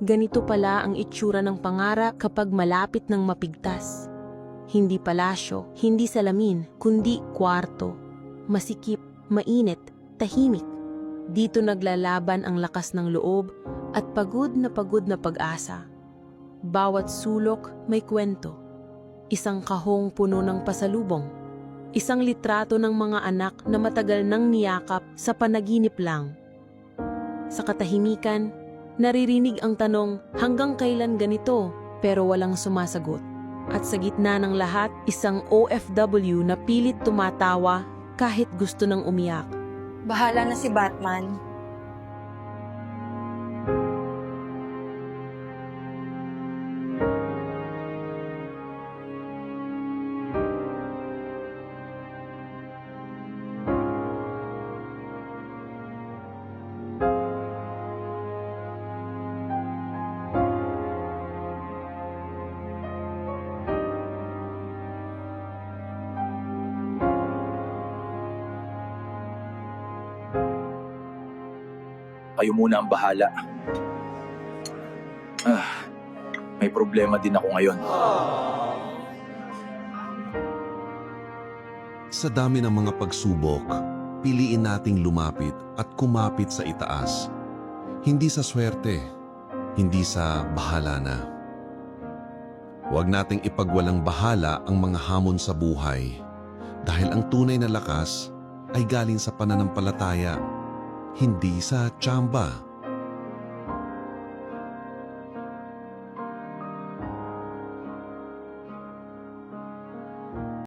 Ganito pala ang itsura ng pangarap kapag malapit ng mapigtas. Hindi palasyo, hindi salamin, kundi kwarto. Masikip, mainit, tahimik. Dito naglalaban ang lakas ng loob at pagod na pag-asa. Bawat sulok may kwento. Isang kahong puno ng pasalubong. Isang litrato ng mga anak na matagal nang niyakap sa panaginip lang. Sa katahimikan, naririnig ang tanong, hanggang kailan ganito? Pero walang sumasagot. At sa gitna ng lahat, isang OFW na pilit tumatawa kahit gusto nang umiyak. Bahala na si Batman. Kayo muna ang bahala. May problema din ako ngayon. Sa dami ng mga pagsubok, piliin nating lumapit at kumapit sa itaas. Hindi sa swerte, hindi sa bahala na. Huwag nating ipagwalang bahala ang mga hamon sa buhay dahil ang tunay na lakas ay galing sa pananampalataya, hindi sa tsamba.